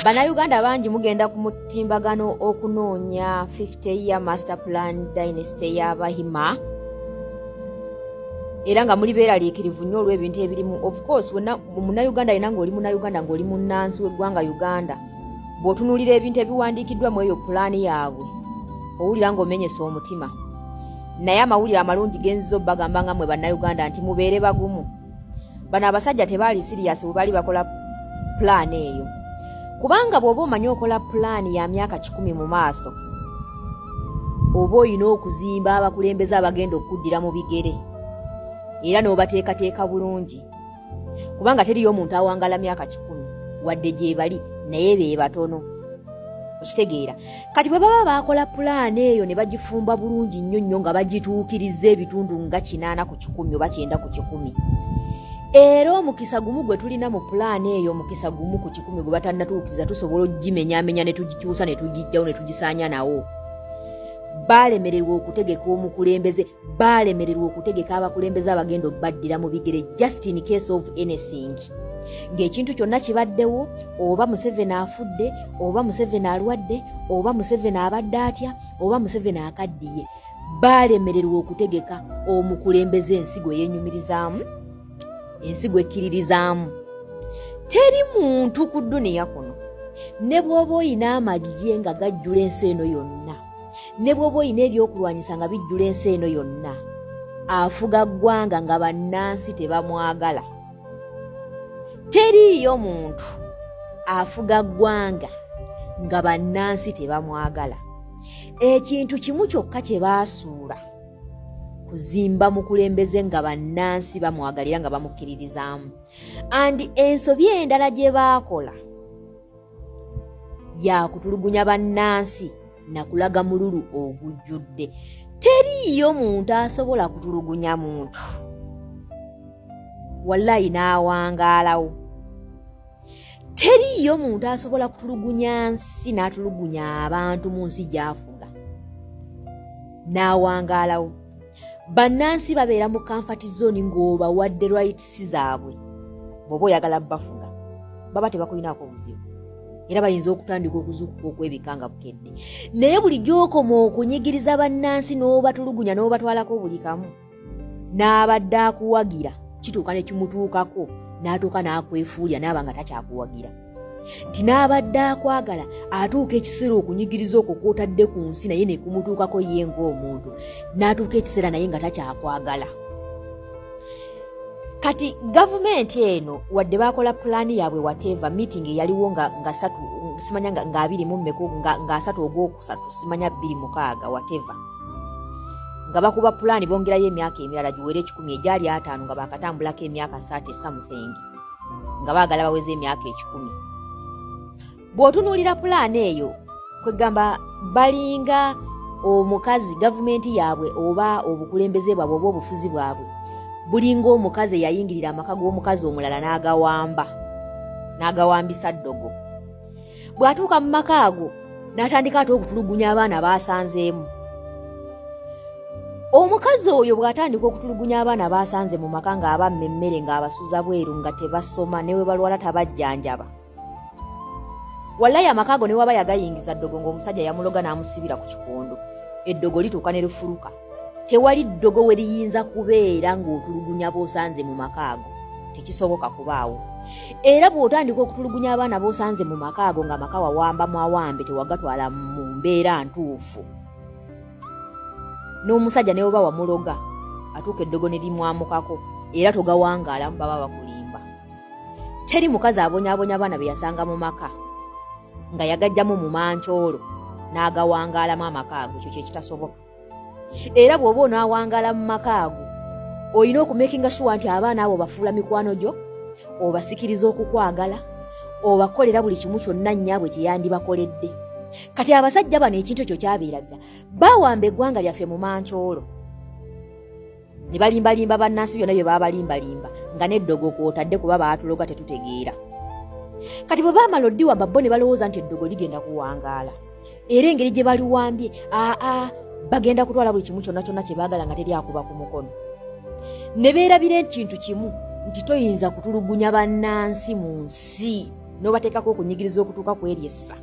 Bannayuganda bangi mugenda ku mutimbagano okunoonya 50-year master plan dynasty y'Abahima era nga muli beeraliikirivu nnyo olw'ebintu ebirimu. Of course munnayuganda alina ng'oli munnayuganda ng'oli munnansi w'eggwanga Uganda, bw'otunuulira ebintu ebiwandiikiddwa mu eyo pulaani yaabwe owulira ng'omenyesa omutima. Naye amawulire amalungi genzizo bagamba nga mwe bannayuganda nti mubeere bagumu. Bano abasajja tebaali sirias bwe baali bakola pulaani eyo, kubanga bw'oba omanyi okola pulaani ya myaka 10 mu maaso oba olina okuzimba abakulembeze abagenda okuddira mu bigere era n'obateekateeka bulungi, kubanga teriyo omuntu awangala myaka 10 wadde gye bali naye be batono. Okitegeera? Kati bwe baba bakola pulaani eyo ne bagifumba bulungi nnyo nnyo nga bagituukiriza ebitundu nga 8 ku 10 oba 9 ku 10, era omukisa gumu gwe tulina mu pulaani eyo, omukisa gumu ku 10 gwe batannatuukiriza tusobola ogimenyaamenya ne tugikyusa ne tugijjawo ne tugisaanya nawo. Baalemererwa okutegeka omukulembeze, baalemererwa okutegeka abakulembeze abagenda obbaddira mu bigere just in case of anything. Ng'ekintu kyonna kibaddewo, oba Museveni afudde, oba Museveni alwadde, oba Museveni abadde atya, oba Museveni akaddiye, baalemererwa okutegeka omukulembeze ensigo yeenyumirizaamu, ensigo ekkiririzaamu. Teri muntu ku dduniya kuno ne bw'oba oyina amagye nga gajjula ensi eno yonna, ne bw'oba oyina ebyokulwanyisa nga bijjula ensi eno yonna, afuga ggwanga nga bannansi tebamwagala. Teriiyo muntu afuga ggwanga nga bannansi tebamwagala. Ekintu kimu kyokka kye baasuula kuzimba mukulembeze nga bannansi bamwagalira nga bamukkiririzaamu. Andi ensobi endala gye baakola yakutulugunya bannansi na kulaga mululu ogujjudde. Teriiyo muntu asobola kutulugunya muntu, wallahi n'awangaalawo. Teriiyo muntu asobola kutulugunya nsi n'atulugunya abantu mu nsi gy'afuga n'awangaalawo. Bannansi babeera mu comfort zone ng'obawadde rights zaabwe. Bw'oba oyagala bafuga baba tebakulinaako buzibu, era bayinza okutandika okuzuukuka okwebikanga bukedde. Naye buli gy'okoma okunyigiriza bannansi n'obatulugunya n'obatwalako buli kamu, n'abadde akuwagira kituuka ne kimutuukako n'atuuka n'akwefuulya n'aba nga takyakuwagira. Nti n'abadde akwagala atuuka ekiseera okunyigiriza okwo kw'otadde ku nsi naye ne kumutuukako ye ng'omuntu, n'atuuka ekiseera naye nga takyakwagala. Kati gavumenti eno wadde bakola pulaani yaabwe whatever, meeting eyaliwo nga 3 simanya nga 24 nga 3 ogwokusatu simanya 26 whatever, nga bakuba pulaani bongerayo emyaka emirala giwere 10 egyali 5 nga bakatambulako emyaka 30 something nga baagala baweze emyaka 10. Bw'otunuulira pulaani eyo kwegamba balinga omukazi gavumenti yaabwe oba obukulembeze bwabwe oba obufuzi bwabwe bulinga omukazi eyayingirira amaka g'omukazi omulala n'agawambisa ddogo. Bw'atuuka mu maka ago n'atandika ate okutulugunya abaana baasanzeemu. Omukazi oyo bw'atandika okutulugunya abaana baasanze mu maka ng'abamma emmere ng'abasuza bweru nga tebasoma ne we balwala tabajjanjaba, wallahi amaka ago ne waba yagayingiza ddogo ng'omusajja yamuloga n'amusibira ku kikondo, eddogo lituuka ne lifuluka. Tewali ddogo we liyinza kubeera ng'otulugunya b'osanze mu maka ago, tekisoboka kubaawo. Era bw'otandika okutulugunya abaana b'osanze mu maka ago nga maka wawambamu awambe tewagatwala mu mbeera ntuufu, n'omusajja ne bw'oba wamuloga atuuka eddogo ne limwamukako era togawangaalamu baba bakulimba. Teri mukazi abonyaabonya abaana be yasanga mu maka nga yagajjamu mu mancoolo n'agawangaalamu amaka ago, ekyo kyekitasoboka. Era bw'oba onaawangaala mu maka ago olina okumakinga sure nti abaana abo bafuula mikwano gyo, obasikiriza okukwagala, obakolera buli kimu kyonna nnyabwe kye yandibakoledde. Kati abasajja bano ekintu ekyo kyabeeraga bawamba eggwanga lyaffe mu mancoolo ne balimbalimba bannansi byonna bye baba balimbalimba nga n'eddogo kw'otadde kuba baatuloga tetutegeera. Kati bwe baamala oddiwamba bo ne balowooza nti eddogo ligenda kuwangaala, era engeri gye baliwambye bagenda kutwala buli kimu kyonna kyonna kye baagala nga teryakuba ku mukono. Ne beerabira ekintu kimu nti toyinza kutulugunya bannansi mu nsi n'obateekako okunyigiriza okutuuka ku eryessa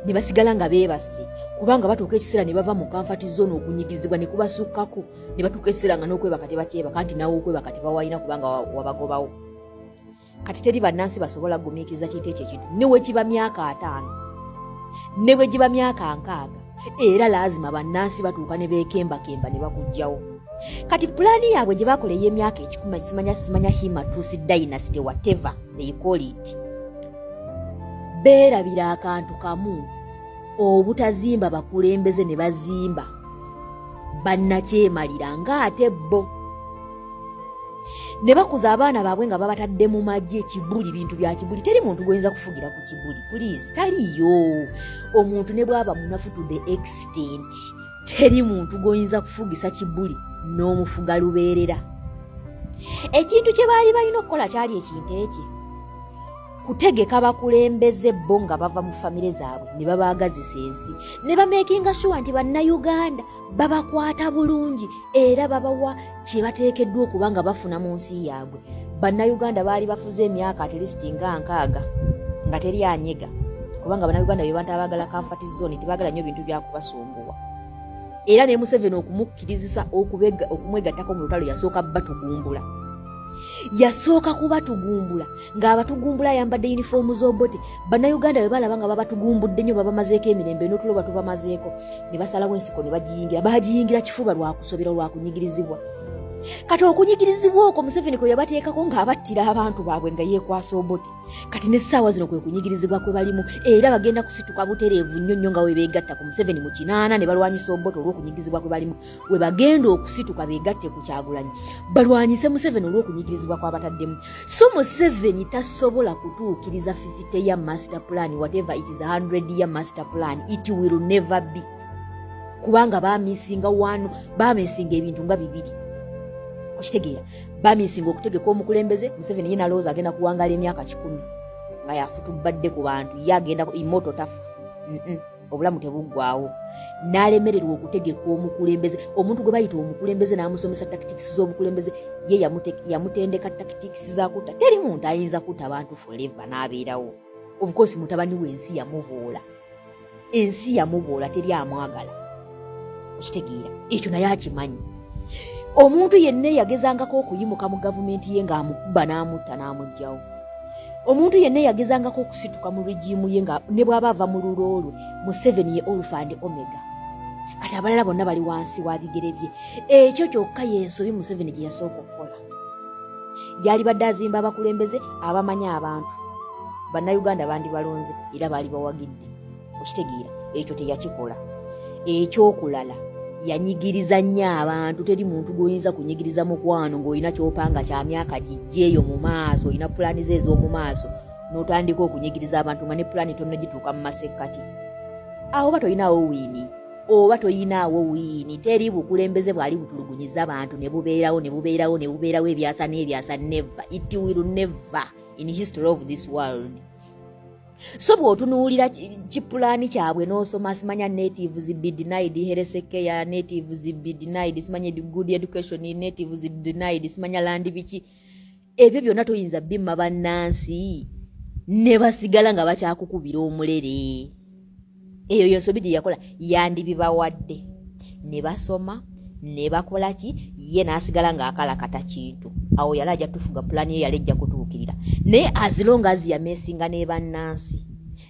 ne basigala nga beebase kubanga batuuka ekiseera ne bava mu comfort zone okunyigirizibwa ne kubasukkako ne batuuka ekiseera nga n'okwebaka tebakyebaka nti nawe okwebaka tebawalina kubanga wabagobawo. Kati teri bannansi basobola kugumiikiriza kintu ekyo ekintu ne we kiba myaka 5 ne bwe giba myaka 6 era lazima bannansi batuuka ne beekembakemba ne bakugjawo. Kati pulaani yaabwe gye baakola ey'emyaka 10 simanya Himatusi dynasty whatever they call it, beerabira akantu kamu obutazimba bakulembeze ne bazimba bannakyemalira ng'ate bo ne bakuza abaana baabwe nga babatadde mu magye kibuli bintu bya kibuli. Teri muntu goyinza kufugira ku kibuli please, taliyo omuntu ne bwaba munafu to the extent teri muntu goyinza kufugisa kibuli n'omufuga lubeerera. Ekintu kye baali balina okukola kyali ekintu ekyo, kutegeka bakulembeze bo nga bava mu famire zaabwe ne babaagazisa ensi ne bameekinga sure nti bannayuganda babakwata bulungi era babawa kye bateekeddwa okuba nga bafuna mu nsi yaabwe. Bannayuganda baali bafuze emyaka at least nga 6 nga teri anyega kubanga bannayuganda be bantu abaagala comfort zone, tebaagala nnyo bintu bya kubasumbuwa. Era ne Museveni okumukkirizisa okumwegattako mu lutalo yasooka batugumbula. Yasooka kubatugumbula ng'abatugumbula ayambadde yunifoomu z'obote. Bannayuganda bwe balaba nga babatugumbudde nnyo babamazeeko emirembe n'otulo batubamazeeko ne basalawo ensiko ne bagiyingira kifuba lwa kusobera lwa kunyigirizibwa. Kati okunyigirizibwa okwo Museveni kwe yabateekako ng'abattira abantu baabwe nga yeekwasa obote. Kati n'essaawa zino kwe kunyigirizibwa kwe balimu era bagenda kusituka butereevu nnyo nnyo nga we beegatta ku Museveni mu 8 ne balwanyisa obote olw'okunyigirizibwa kwe balimu. We bagenda okusituka beegatte ku Kyagulanyi balwanyise Museveni olw'okunyigirizibwa kw'abataddemu. So Museveni tasobola kutuukiriza 50-year master plan, whatever it is, 100-year master plan, it will never be. Kubanga baamisinga ebintu nga 2. Okitegeera bamisinga okutegeka omukulembeze. Museveni yena alowooza agenda kuwangala emyaka 10 nga yafutubadde ku bantu, ye agenda imoto tafa. Obulamu tebuggwaawo. N'alemererwa okutegeka omukulembeze. Omuntu gwe bayita omukulembeze n'amusomesa tactics z'obukulembeze, ye yamutendeka tactics za kutta. Teri muntu ayinza kutta abantu forever n'abeerawo. Of course mutabani w'ensi yamuboola, teri amwagala. Okitegeera ekyo naye akimanyi. Omuntu yenna yagezangako okuyimuka mu gavumenti ye ng'amukuba n'amutta n'amugjawo. Omuntu yenna yagezangako okusituka mu regimu ye nga ne bw'aba ava mu lulo olwe, Museveni ye Alpha and Omega. Kati abalala bonna bali wansi wa bigere bye. Ekyo kyokka y'ensobi Museveni gye yasooka okukola. Yali badde azimba abakulembeze abamanya abantu. Bannayuganda bandi balonze era baali bawagidde. Okitegeera ekyo teyakikola. Ekyokulala yanyigiriza nnyo abantu. Teri muntu goyinza kunyigiriza mukwano ng'olina kyopanga kya myaka gijjeeyo mu maaso, olina pulaani ze ez'omu maaso n'otandika okunyigiriza abantu nga ne pulaani tonna gituuka mu masekkati. Awo oba toyinaawo wiini. Teri bukulembeze bwali butulugunyiza abantu ne bubeerawo ebyasa n'ebyasa. Never, it will never in history of this world. So bw'otunuulira kipulaani kyabwe n'osoma, simanya natives be denied health care, natives be denied, simanya good education, natives denied, simanya land biki, ebyo byonna toyinza bimma bannansi ne basigala nga bakyakukubira omulere. Eyo y'ensobi gye yakola, yandibibawadde ne basoma ne bakola ki, ye n'asigala ng'akalakata kintu. Awo yali ajja tufuga pulaani ye yali ejja kutuukirira. Naye as long as yameesinga ne bannansi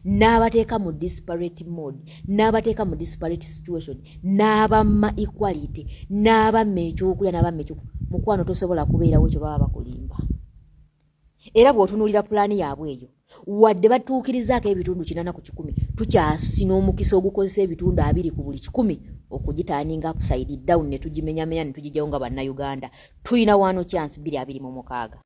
n'abateeka mu disparate mode, n'abateeka mu disparate situation, n'abamma equality, n'abamma ekyokulya, n'abamma ekyokulya, mukwano tosobola kubeerawo ekyo baba bakulimba. Era bw'otunuulira pulaani yaabwe eyo, wadde batuukirizaako ebitundu 80 ku 10, tukyasina omukisa ogukozesa ebitundu 2 ku buli 10 okugitaaninga upside down ne tugimenyamenya ne tugijjawo nga bannayuganda. Tuyina wano chance 226.